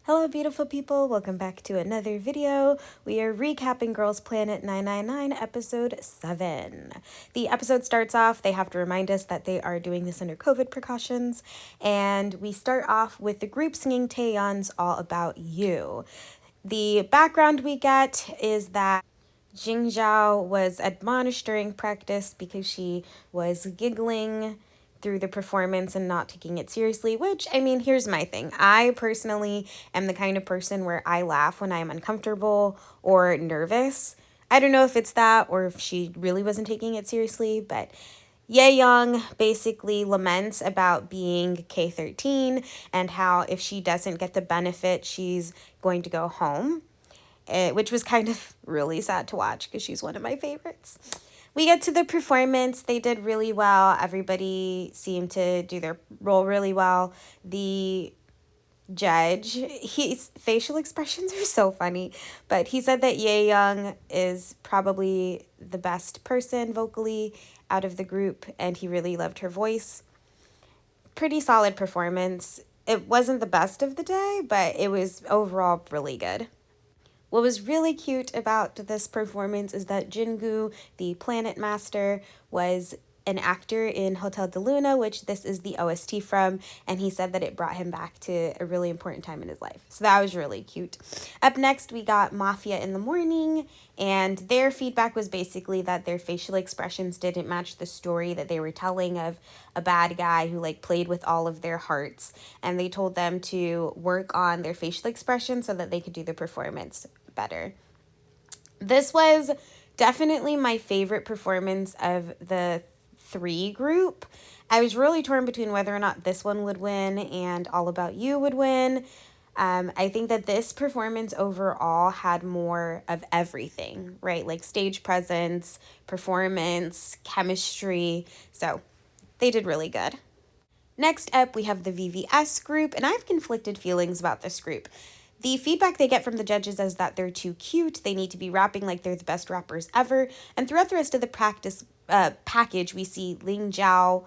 Hello beautiful people, welcome back to another video. We are recapping Girls Planet 999 episode 7. The episode starts off, they have to remind us that they are doing this under COVID precautions, and we start off with the group singing Taeyeon's All About You. The background we get is that Jing Zhao was admonished during practice because she was giggling through the performance and not taking it seriously, which, I mean, here's my thing. I personally am the kind of person where I laugh when I'm uncomfortable or nervous. I don't know if it's that or if she really wasn't taking it seriously, but Ye Young basically laments about being K13 and how if she doesn't get the benefit, she's going to go home, which was kind of really sad to watch because she's one of my favorites. We get to the performance. They did really well. Everybody seemed to do their role really well. The judge, his facial expressions are so funny, but he said that Ye Young is probably the best person vocally out of the group, and he really loved her voice. Pretty solid performance. It wasn't the best of the day, but it was overall really good. What was really cute about this performance is that Jingu, the Planet Master, was an actor in Hotel de Luna, which this is the OST from, and he said that it brought him back to a really important time in his life. So that was really cute. Up next, we got Mafia in the Morning, and their feedback was basically that their facial expressions didn't match the story that they were telling of a bad guy who played with all of their hearts, and they told them to work on their facial expressions so that they could do the performance better. This was definitely my favorite performance of the three group. I was really torn between whether or not this one would win and All About You would win. I think that this performance overall had more of everything, right? Like stage presence, performance, chemistry. So they did really good. Next up, we have the VVS group, and I have conflicted feelings about this group. The feedback they get from the judges is that they're too cute, they need to be rapping like they're the best rappers ever, and throughout the rest of the practice package, we see Ling Zhao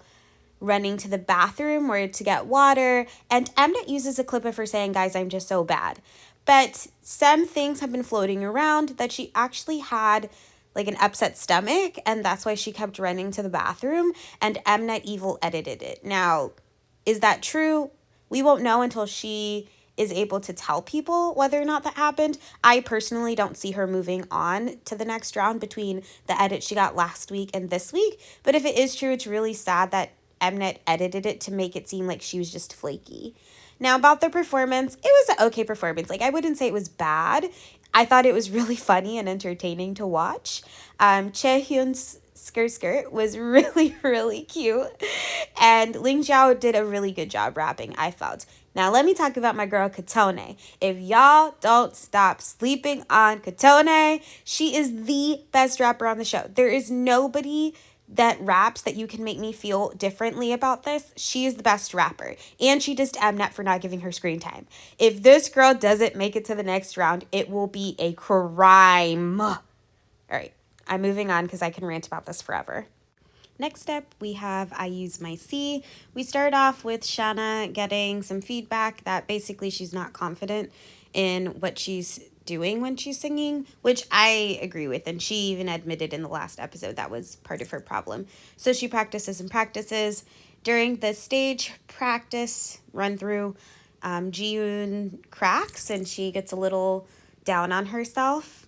running to the bathroom or to get water, and Mnet uses a clip of her saying, "Guys, I'm just so bad." But some things have been floating around that she actually had an upset stomach, and that's why she kept running to the bathroom, and Mnet Evil edited it. Now, is that true? We won't know until she is able to tell people whether or not that happened. I personally don't see her moving on to the next round between the edit she got last week and this week. But if it is true, it's really sad that Mnet edited it to make it seem like she was just flaky. Now, about the performance, it was an okay performance. I wouldn't say it was bad. I thought it was really funny and entertaining to watch. Chaehyun's skirt was really, really cute. And Ling Zhao did a really good job rapping, I felt. Now, let me talk about my girl, Katone. If y'all don't stop sleeping on Katone, she is the best rapper on the show. There is nobody that raps that you can make me feel differently about this. She is the best rapper. And she dissed Mnet for not giving her screen time. If this girl doesn't make it to the next round, it will be a crime. All right, I'm moving on because I can rant about this forever. Next up, we have I Use My C. We start off with Shanna getting some feedback that basically she's not confident in what she's doing when she's singing, which I agree with, and she even admitted in the last episode that was part of her problem. So she practices and practices. During the stage practice run-through, Jiyoon cracks and she gets a little down on herself.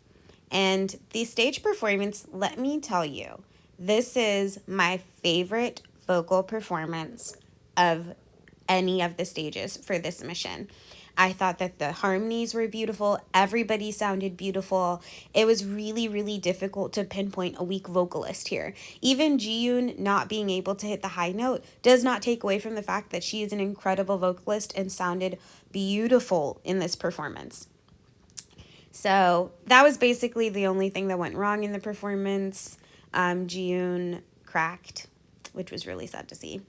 And the stage performance, let me tell you, this is my favorite vocal performance of any of the stages for this mission. I thought that the harmonies were beautiful. Everybody sounded beautiful. It was really, really difficult to pinpoint a weak vocalist here. Even Jiyoon not being able to hit the high note does not take away from the fact that she is an incredible vocalist and sounded beautiful in this performance. So that was basically the only thing that went wrong in the performance. Jiyoon cracked, which was really sad to see.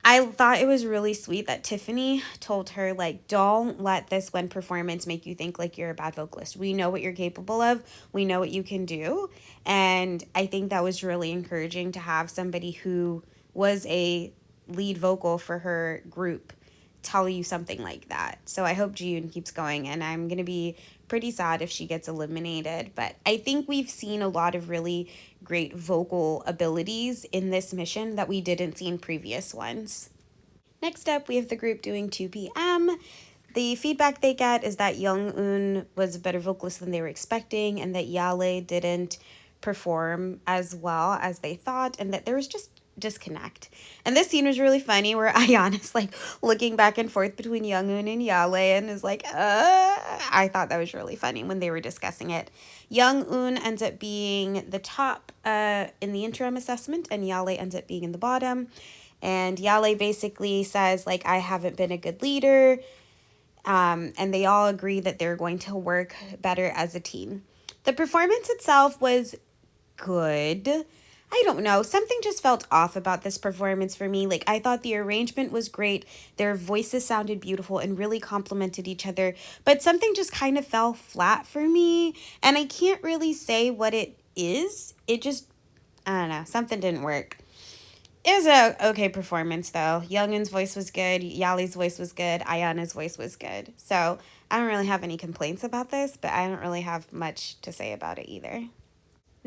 I thought it was really sweet that Tiffany told her, don't let this one performance make you think you're a bad vocalist. We know what you're capable of. We know what you can do. And I think that was really encouraging to have somebody who was a lead vocal for her group tell you something like that. So I hope Ji-yoon keeps going, and I'm going to be pretty sad if she gets eliminated. But I think we've seen a lot of really great vocal abilities in this mission that we didn't see in previous ones. Next up, we have the group doing 2 p.m. The feedback they get is that Young-un was a better vocalist than they were expecting, and that Yale didn't perform as well as they thought, and that there was just disconnect. And this scene was really funny where Ayana's like looking back and forth between Young-un and Yale and is like, I thought that was really funny when they were discussing it. Young-un ends up being the top in the interim assessment, and Yale ends up being in the bottom. And Yale basically says, like, I haven't been a good leader. And they all agree that they're going to work better as a team. The performance itself was good. I don't know. Something just felt off about this performance for me. Like, I thought the arrangement was great. Their voices sounded beautiful and really complemented each other. But something just kind of fell flat for me. And I can't really say what it is. It just, I don't know. Something didn't work. It was a okay performance, though. Youngun's voice was good. Yali's voice was good. Ayana's voice was good. So I don't really have any complaints about this, but I don't really have much to say about it either.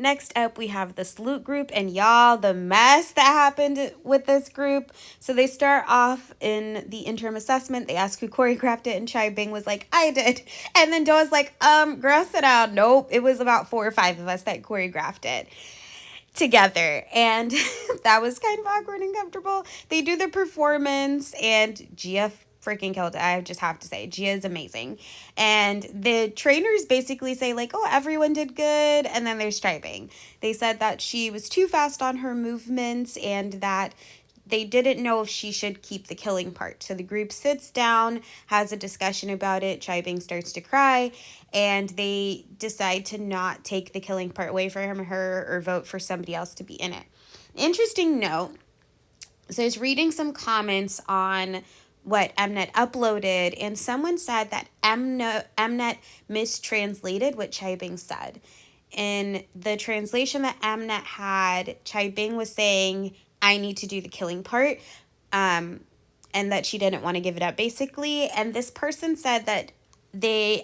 Next up, we have the salute group, and y'all, the mess that happened with this group. So they start off in the interim assessment. They ask who choreographed it, and Chai Bing was like, I did. And then Doa's like, girl, sit down. Nope, it was about 4 or 5 of us that choreographed it together, and that was kind of awkward and uncomfortable. They do the performance, and Gia freaking killed it. I just have to say, Gia is amazing. And the trainers basically say, like, oh, everyone did good, and then there's Chai Bing. They said that she was too fast on her movements, and that they didn't know if she should keep the killing part. So the group sits down, has a discussion about it. Chai Bing starts to cry, and they decide to not take the killing part away from her or vote for somebody else to be in it. Interesting note. So I was reading some comments on what Mnet uploaded, and someone said that Mnet mistranslated what Chai Bing said. In the translation that Mnet had, Chai Bing was saying, I need to do the killing part, and that she didn't want to give it up, basically. And this person said that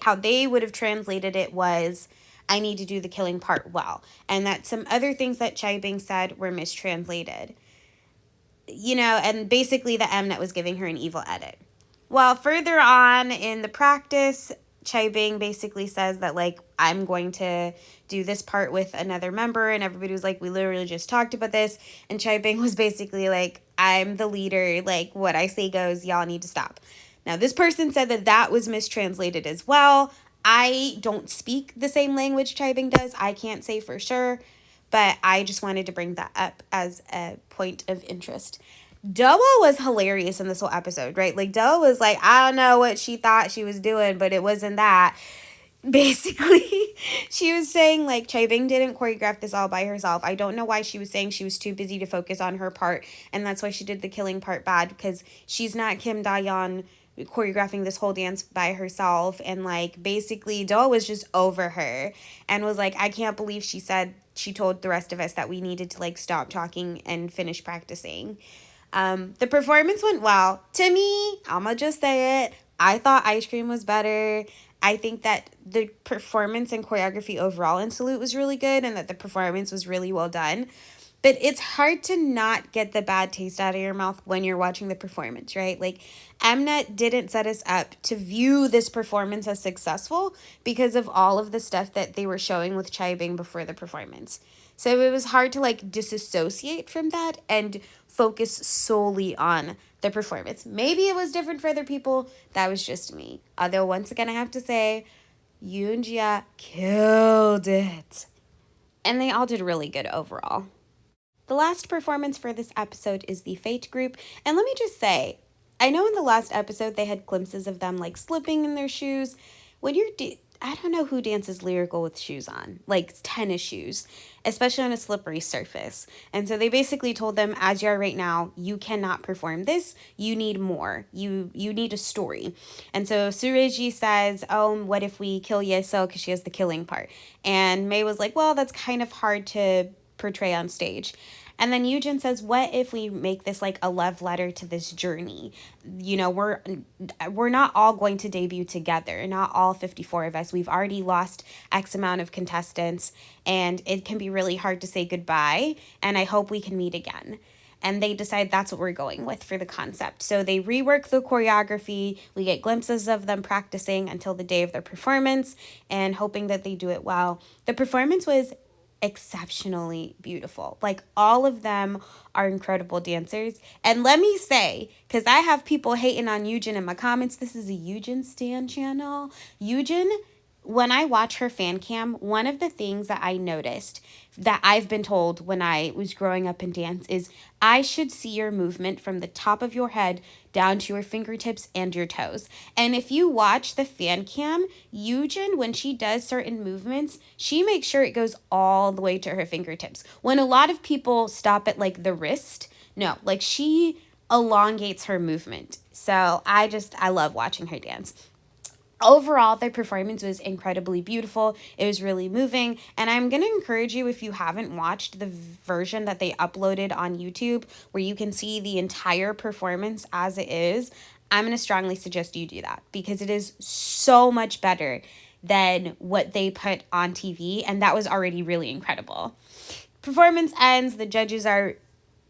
how they would have translated it was, I need to do the killing part well, and that some other things that Chai Bing said were mistranslated. You know, and basically the Mnet was giving her an evil edit. Well, further on in the practice, Chai Bing basically says that, like, I'm going to do this part with another member, and everybody was like, we literally just talked about this, and Chai Bing was basically like, I'm the leader, like, what I say goes, y'all need to stop. Now, this person said that that was mistranslated as well. I don't speak the same language Chai Bing does. I can't say for sure, but I just wanted to bring that up as a point of interest. Doa was hilarious in this whole episode, right? Like, Doa was like, I don't know what she thought she was doing, but it wasn't that. Basically, she was saying, like, Chai Bing didn't choreograph this all by herself. I don't know why she was saying she was too busy to focus on her part, and that's why she did the killing part bad, because she's not Kim Da-yeon choreographing this whole dance by herself. And, like, basically, Doa was just over her and was like, I can't believe she told the rest of us that we needed to, like, stop talking and finish practicing. The performance went well. To me, I'ma just say it, I thought Ice Cream was better. I think that the performance and choreography overall in Salute was really good, and that the performance was really well done. But it's hard to not get the bad taste out of your mouth when you're watching the performance, right? Like, Mnet didn't set us up to view this performance as successful because of all of the stuff that they were showing with Chai Bing before the performance. So it was hard to, like, disassociate from that and focus solely on the performance. Maybe it was different for other people. That was just me. Although, once again, I have to say, Yoon Jia killed it. And they all did really good overall. The last performance for this episode is the Fate group. And let me just say, I know in the last episode they had glimpses of them, like, slipping in their shoes. When you're I don't know who dances lyrical with shoes on, like tennis shoes, especially on a slippery surface. And so they basically told them, as you are right now, you cannot perform this. You need more. You need a story. And so Sureji says, oh, what if we kill Yeso because she has the killing part? And May was like, well, that's kind of hard to portray on stage. And then Yujin says, what if we make this like a love letter to this journey? You know, we're not all going to debut together, not all 54 of us. We've already lost X amount of contestants, and it can be really hard to say goodbye, and I hope we can meet again. And they decide that's what we're going with for the concept. So they rework the choreography. We get glimpses of them practicing until the day of their performance and hoping that they do it well. The performance was exceptionally beautiful. Like, all of them are incredible dancers. And let me say, because I have people hating on Yujin in my comments, this is a Yujin stan channel. Yujin, when I watch her fan cam, one of the things that I noticed that I've been told when I was growing up in dance is I should see your movement from the top of your head down to your fingertips and your toes. And if you watch the fan cam, Yujin, when she does certain movements, she makes sure it goes all the way to her fingertips. When a lot of people stop at like the wrist, no, like she elongates her movement. So I love watching her dance. Overall, the performance was incredibly beautiful. It was really moving. And I'm going to encourage you, if you haven't watched the version that they uploaded on YouTube, where you can see the entire performance as it is, I'm going to strongly suggest you do that, because it is so much better than what they put on TV. And that was already really incredible. Performance ends. The judges are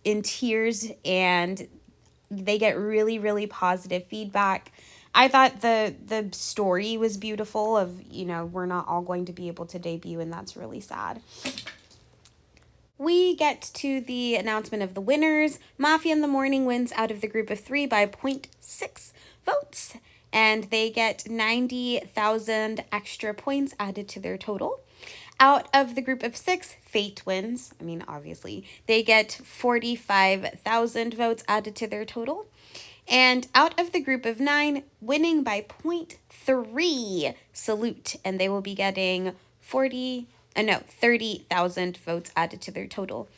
in tears and they get really, really positive feedback. I thought the story was beautiful of, you know, we're not all going to be able to debut, and that's really sad. We get to the announcement of the winners. Mafia in the Morning wins out of the group of 3 by 0.6 votes, and they get 90,000 extra points added to their total. Out of the group of 6, Fate wins. I mean, obviously. They get 45,000 votes added to their total. And out of the group of 9, winning by 0.3, Salute. And they will be getting 30,000 votes added to their total.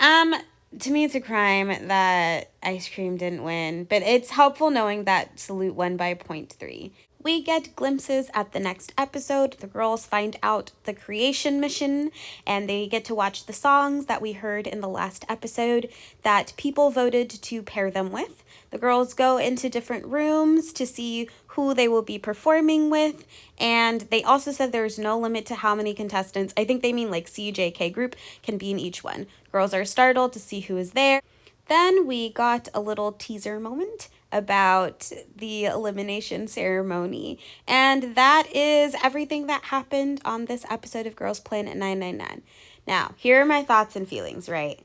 To me, it's a crime that Ice Cream didn't win, but it's helpful knowing that Salute won by 0.3. We get glimpses at the next episode. The girls find out the creation mission, and they get to watch the songs that we heard in the last episode that people voted to pair them with. The girls go into different rooms to see who they will be performing with, and they also said there's no limit to how many contestants, I think they mean like CJK group, can be in each one. Girls are startled to see who is there. Then we got a little teaser moment about the elimination ceremony. And that is everything that happened on this episode of Girls Planet 999. Now, here are my thoughts and feelings, right?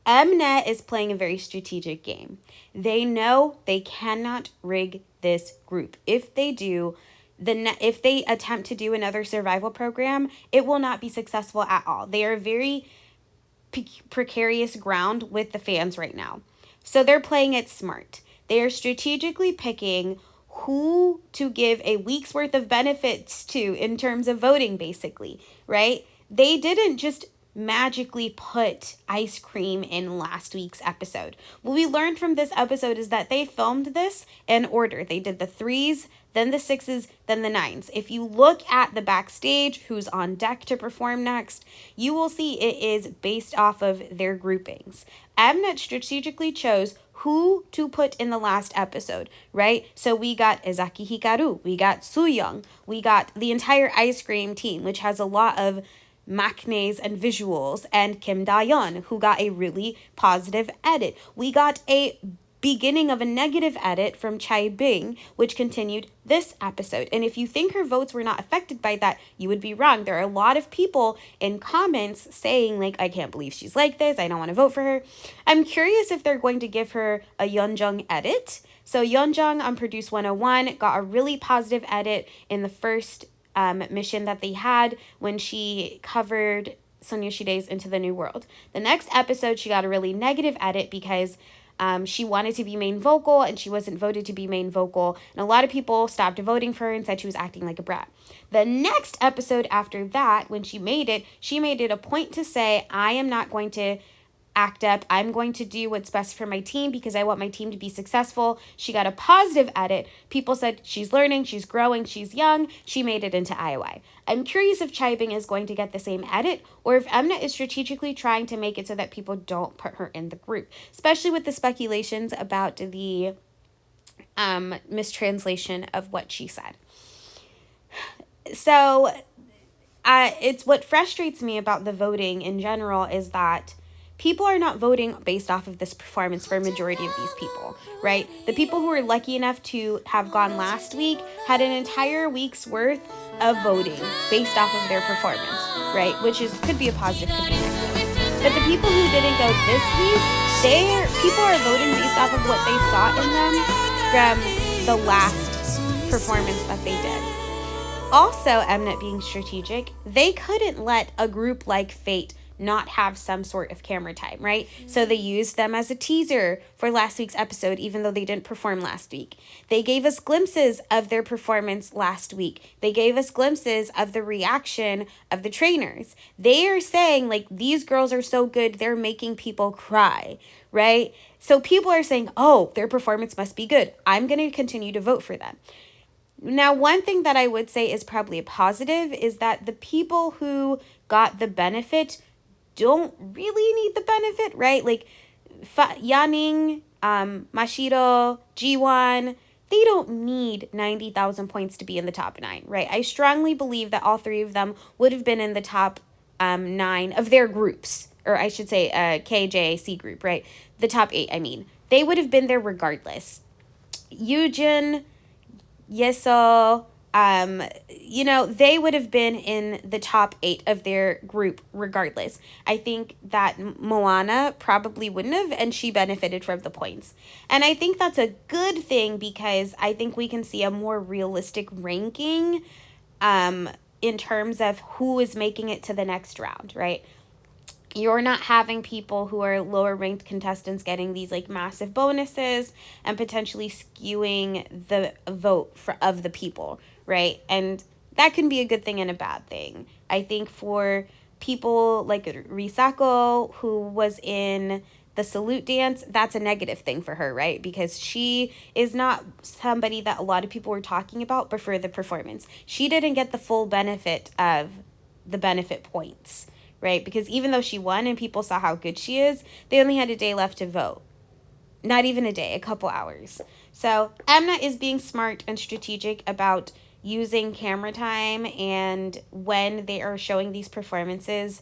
Mnet is playing a very strategic game. They know they cannot rig this group. If they do, if they attempt to do another survival program, it will not be successful at all. They are very precarious ground with the fans right now. So they're playing it smart. They are strategically picking who to give a week's worth of benefits to in terms of voting, basically, right? They didn't just magically put Ice Cream in last week's episode. What we learned from this episode is that they filmed this in order. They did the 3s, then the 6s, then the 9s. If you look at the backstage, who's on deck to perform next, you will see it is based off of their groupings. Mnet strategically chose who to put in the last episode, right? So we got Ezaki Hikaru, we got Sooyoung, we got the entire Ice Cream team, which has a lot of maknaes and visuals, and Kim Da-yeon, who got a really positive edit. We got a beginning of a negative edit from Chai Bing, which continued this episode. And if you think her votes were not affected by that, you would be wrong. There are a lot of people in comments saying, like, I can't believe she's like this, I don't want to vote for her. I'm curious if they're going to give her a Yeonjung edit. So Yeonjung on Produce 101 got a really positive edit in the first mission that they had when she covered Sonyoshide's Into the New World. The next episode, she got a really negative edit because she wanted to be main vocal and she wasn't voted to be main vocal, and a lot of people stopped voting for her and said she was acting like a brat. The next episode after that, when she made it a point to say, I am not going to act up. I'm going to do what's best for my team because I want my team to be successful. She got a positive edit. People said she's learning, she's growing, she's young. She made it into IOI. I'm curious if Chaibing is going to get the same edit or if Mnet is strategically trying to make it so that people don't put her in the group, especially with the speculations about the mistranslation of what she said. So it's what frustrates me about the voting in general is that people are not voting based off of this performance for a majority of these people, right? The people who were lucky enough to have gone last week had an entire week's worth of voting based off of their performance, right? Which could be a positive, could be a negative. But the people who didn't go this week, people are voting based off of what they saw in them from the last performance that they did. Also, Mnet being strategic, they couldn't let a group like Fate not have some sort of camera time, right? So they used them as a teaser for last week's episode, even though they didn't perform last week. They gave us glimpses of their performance last week. They gave us glimpses of the reaction of the trainers. They are saying, like, these girls are so good, they're making people cry, right? So people are saying, oh, their performance must be good. I'm going to continue to vote for them. Now, one thing that I would say is probably a positive is that the people who got the benefit don't really need the benefit, right? Like Yaning, Mashiro, G1, they don't need 90,000 points to be in the top 9, right? I strongly believe that all 3 of them would have been in the top 9 of their groups, or I should say KJC group, right? The top 8, I mean. They would have been there regardless. Yujin, Yeso, they would have been in the top 8 of their group regardless. I think that Moana probably wouldn't have, and she benefited from the points. And I think that's a good thing because I think we can see a more realistic ranking in terms of who is making it to the next round, right? You're not having people who are lower ranked contestants getting these like massive bonuses and potentially skewing the vote of the people, right? And that can be a good thing and a bad thing. I think for people like Risako, who was in the salute dance, that's a negative thing for her, right? Because she is not somebody that a lot of people were talking about, but for the performance. She didn't get the full benefit of the benefit points, right? Because even though she won and people saw how good she is, they only had a day left to vote. Not even a day, a couple hours. So Mnet is being smart and strategic about using camera time and when they are showing these performances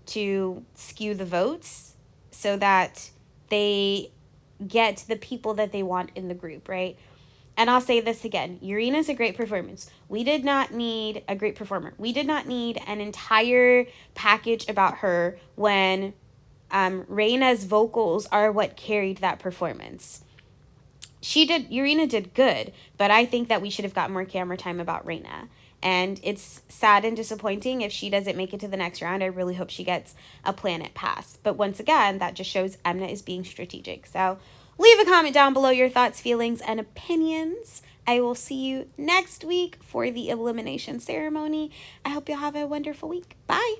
to skew the votes so that they get the people that they want in the group, right? And I'll say this again, Yurina's a great performance. We did not need a great performer. We did not need an entire package about her when Reina's vocals are what carried that performance. Yurina did good, but I think that we should have got more camera time about Reina. And it's sad and disappointing if she doesn't make it to the next round. I really hope she gets a Planet Pass. But once again, that just shows Mnet is being strategic. So leave a comment down below your thoughts, feelings, and opinions. I will see you next week for the elimination ceremony. I hope you'll have a wonderful week. Bye.